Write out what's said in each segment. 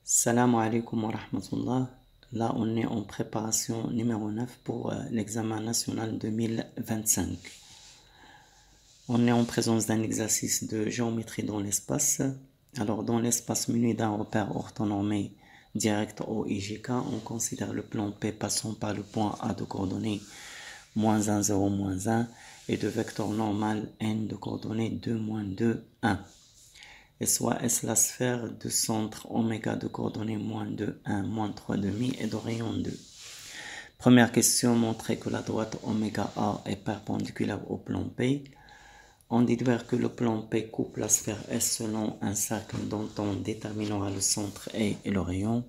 Salam alaikum wa rahmatullah. Là, on est en préparation numéro 9 pour l'examen national 2025. On est en présence d'un exercice de géométrie dans l'espace. Alors, dans l'espace muni d'un repère orthonormé direct au IJK, on considère le plan P passant par le point A de coordonnées -1, 0, -1 et de vecteur normal n de coordonnées 2, -2, 1. Et soit est la sphère de centre oméga de coordonnées -2, 1, -3 demi et de rayon 2. Première question, montrer que la droite oméga A est perpendiculaire au plan P. On déduit que le plan P coupe la sphère S selon un cercle dont on déterminera le centre et le rayon.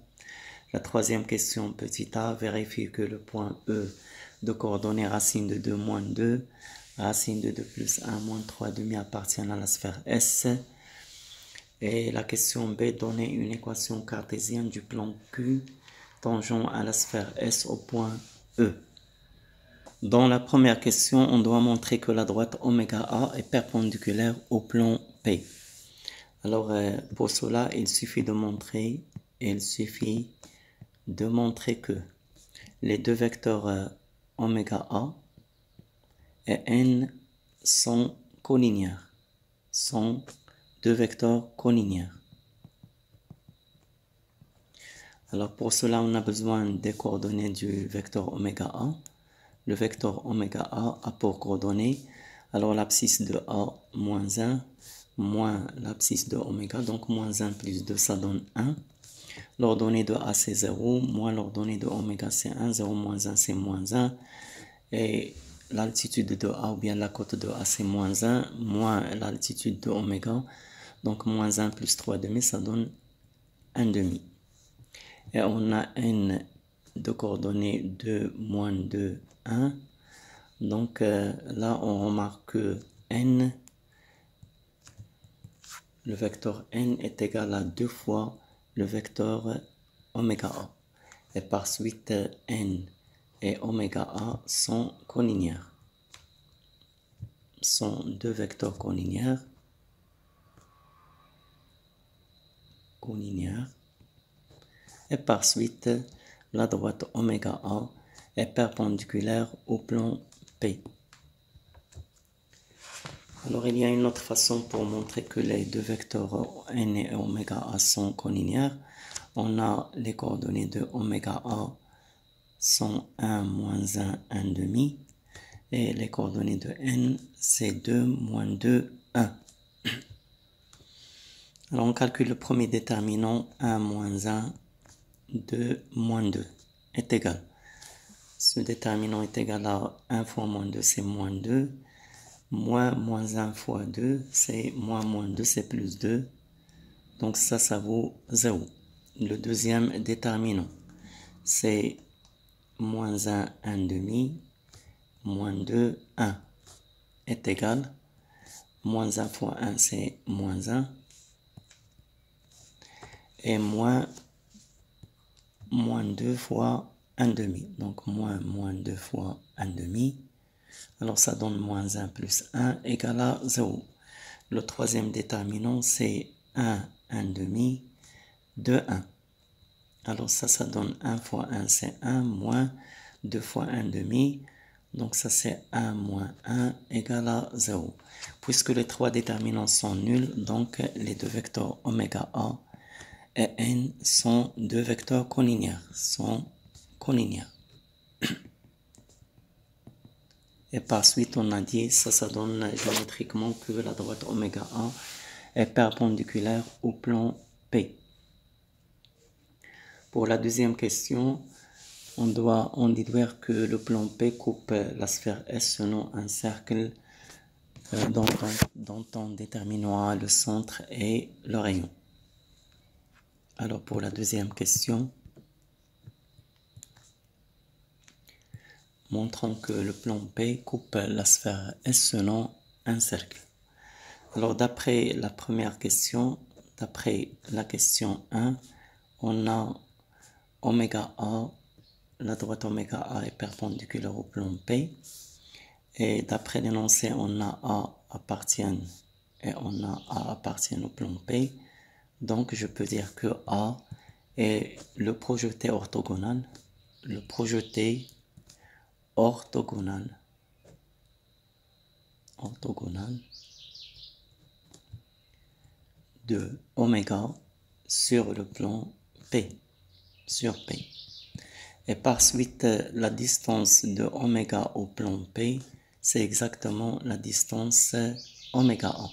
La troisième question, petit a, vérifie que le point E de coordonnées racine de 2, -2, racine de 2 plus 1, -3 demi appartiennent à la sphère S. Et la question B, donner une équation cartésienne du plan Q tangent à la sphère S au point E. Dans la première question, on doit montrer que la droite oméga A est perpendiculaire au plan P. Alors, pour cela, il suffit de montrer que les deux vecteurs oméga A et n sont collinéaires, sont deux vecteurs collinéaires. Alors pour cela, on a besoin des coordonnées du vecteur oméga A. Le vecteur oméga A a pour coordonnées, alors l'abscisse de A -1 moins l'abscisse de oméga, donc -1 plus 2, ça donne 1. L'ordonnée de A c'est 0, moins l'ordonnée de oméga c'est 1, 0 moins 1 c'est -1. Et l'altitude de A ou bien la cote de A c'est -1, moins l'altitude de oméga. Donc -1 plus 3 demi, ça donne 1 demi. Et on a n de coordonnées 2, -2, 1. Donc là, on remarque que n, le vecteur n est égal à 2 fois le vecteur oméga A. Et par suite, n et oméga A sont collinéaires. Sont deux vecteurs collinéaires. Et par suite, la droite oméga A est perpendiculaire au plan P. Alors, il y a une autre façon pour montrer que les deux vecteurs n et oméga A sont collinéaires. On a les coordonnées de oméga A sont 1, -1, 1 demi. Et les coordonnées de n, c'est 2, -2, 1. Alors, on calcule le premier déterminant, 1, -1, 2, -2 est égal. Ce déterminant est égal à 1 fois -2, c'est -2. Moins -1 fois 2, c'est -2, c'est plus 2. Donc ça vaut 0. Le deuxième déterminant, c'est -1, 1 demi, -2, 1 est égal. -1 fois 1, c'est -1. Et -2 fois 1 demi. Donc -2 fois 1 demi. Alors ça donne -1 plus 1 égale à 0. Le troisième déterminant, c'est 1, 1 demi, 2, 1. Alors ça donne 1 fois 1, c'est 1, moins 2 fois 1 demi. Donc ça c'est 1 moins 1 égale à 0. Puisque les trois déterminants sont nuls, donc les deux vecteurs oméga A et n sont deux vecteurs collinéaires. Et par suite, on a dit, ça donne géométriquement que la droite oméga A est perpendiculaire au plan P. Pour la deuxième question, on déduire que le plan P coupe la sphère S selon un cercle dont on déterminera le centre et le rayon. Alors pour la deuxième question, montrons que le plan P coupe la sphère S selon un cercle. Alors d'après la première question, d'après la question 1, on a oméga A, la droite oméga A est perpendiculaire au plan P. Et d'après l'énoncé, on a A appartient et on a A appartient au plan P. Donc je peux dire que A Et le projeté orthogonal, orthogonal de oméga sur le plan P, sur P. Et par suite, la distance de oméga au plan P, c'est exactement la distance oméga A.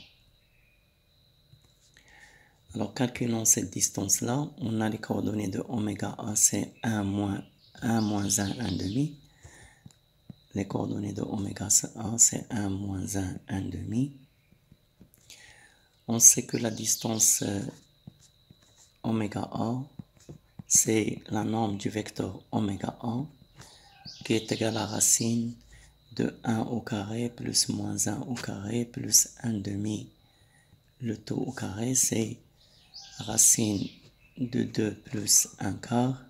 Alors, calculons cette distance-là. On a les coordonnées de oméga A, c'est 1 moins 1 moins 1, 1 demi. Les coordonnées de oméga A, c'est 1 moins 1, 1 demi. On sait que la distance oméga A, c'est la norme du vecteur oméga A, qui est égale à racine de 1 au carré plus moins 1 au carré plus 1 demi. Le tout au carré, c'est racine de 2 plus 1 quart.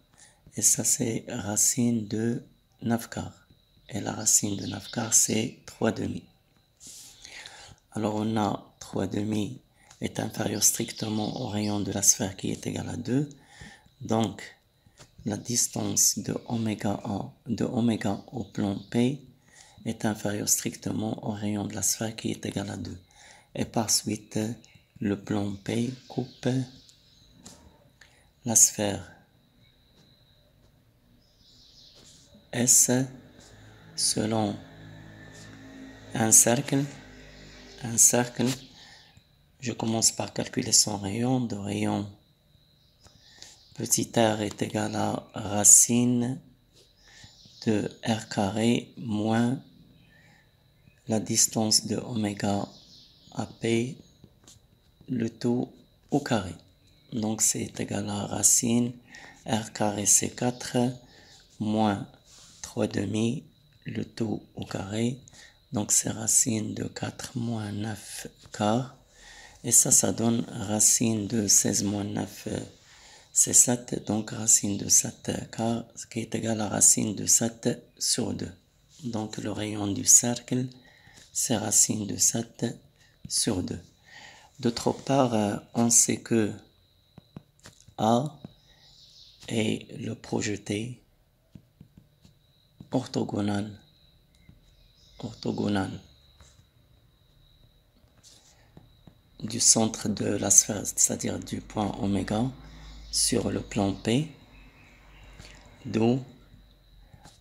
Et ça, c'est racine de 9 quarts. Et la racine de 9 quarts, c'est 3 demi. Alors, on a 3 demi est inférieur strictement au rayon de la sphère qui est égal à 2. Donc, la distance de oméga au plan P est inférieure strictement au rayon de la sphère qui est égal à 2. Et par suite, le plan P coupe la sphère S selon un cercle. Je commence par calculer son rayon. De rayon petit r est égal à racine de r carré moins la distance de oméga à P, le tout au carré. Donc c'est égal à racine r carré c'est 4 moins 3 demi, le tout au carré. Donc c'est racine de 4 moins 9 quarts. Et ça donne racine de 16 moins 9, c'est 7. Donc racine de 7 quarts, ce qui est égal à racine de 7 sur 2. Donc le rayon du cercle, c'est racine de 7 sur 2. D'autre part, on sait que A est le projeté orthogonal du centre de la sphère, c'est-à-dire du point oméga, sur le plan P, d'où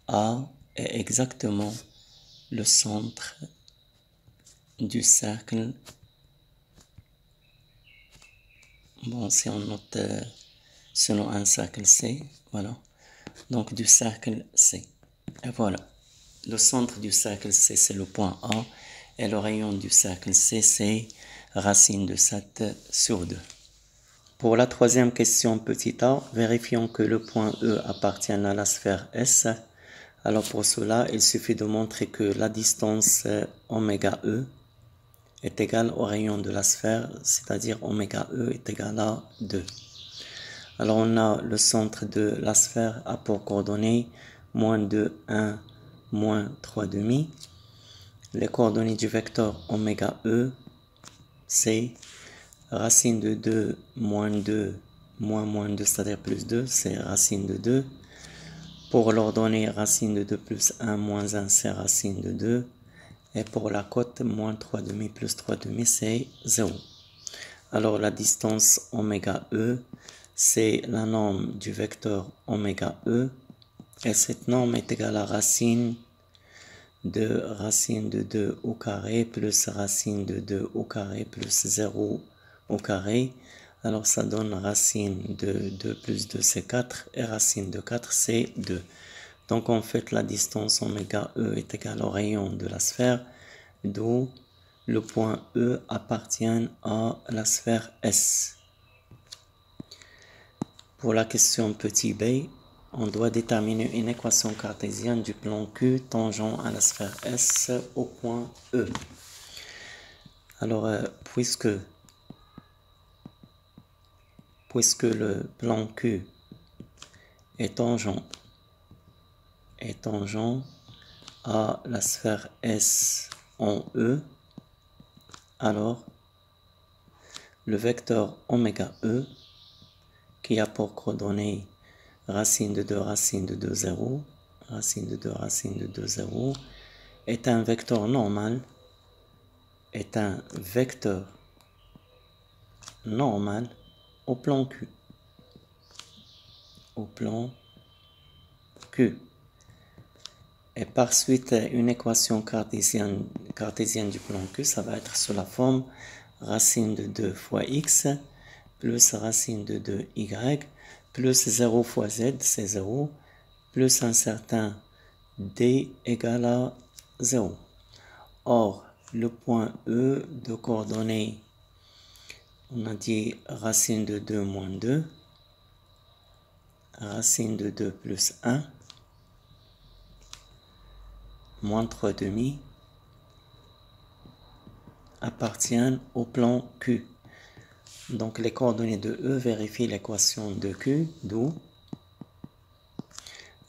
A est exactement le centre du cercle. Bon, si on note selon un cercle C, voilà. Donc du cercle C. Et voilà. Le centre du cercle C, c'est le point A. Et le rayon du cercle C, c'est racine de 7 sur 2. Pour la troisième question petit a, vérifions que le point E appartient à la sphère S. Alors pour cela, il suffit de montrer que la distance oméga E est égale au rayon de la sphère, c'est-à-dire oméga E est égal à 2. Alors on a le centre de la sphère a pour coordonnées moins 2, 1, moins 3 demi. Les coordonnées du vecteur oméga E, c'est racine de 2 moins 2 moins 2, c'est-à-dire plus 2, c'est racine de 2. Pour l'ordonnée racine de 2 plus 1 moins 1, c'est racine de 2. Et pour la cote, moins 3 demi plus 3 demi, c'est 0. Alors la distance oméga E, c'est la norme du vecteur oméga E. Et cette norme est égale à racine de 2 au carré plus racine de 2 au carré plus 0 au carré. Alors ça donne racine de 2 plus 2 c'est 4 et racine de 4 c'est 2. Donc en fait la distance oméga E est égale au rayon de la sphère, d'où le point E appartient à la sphère S. Pour la question petit b, on doit déterminer une équation cartésienne du plan Q tangent à la sphère S au point E. Alors, puisque le plan Q est tangent à la sphère S en E, alors le vecteur oméga E qui a pour coordonnées racine de 2, racine de 2, 0, racine de 2, racine de 2, 0, est un vecteur normal, au plan Q. Au plan Q. Et par suite, une équation cartésienne du plan Q, ça va être sous la forme racine de 2 fois x plus racine de 2y plus 0 fois z, c'est 0, plus un certain d égale à 0. Or, le point E de coordonnées, on a dit racine de 2 moins 2, racine de 2 plus 1, moins 3 demi, appartiennent au plan Q. Donc les coordonnées de E vérifient l'équation de Q, d'où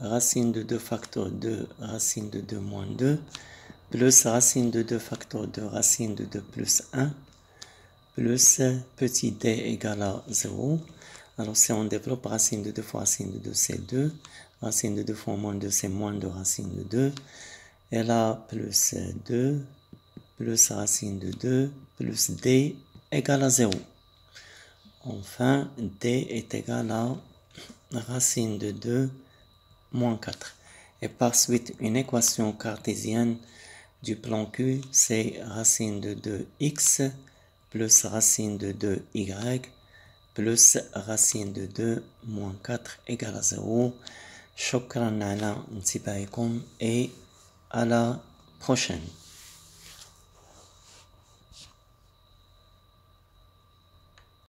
racine de 2 facteur 2, racine de 2 moins 2, plus racine de 2 facteur 2, racine de 2 plus 1, plus petit d égale à 0. Alors si on développe racine de 2 fois racine de 2, c'est 2. Racine de 2 fois moins 2, c'est moins 2 racine de 2. Et là, plus 2, plus racine de 2, plus d égale à 0. Enfin, d est égal à racine de 2 moins 4. Et par suite, une équation cartésienne du plan Q, c'est racine de 2x plus racine de 2y plus racine de 2 moins 4 égale à 0. Shukran ala ntibaikum et à la prochaine.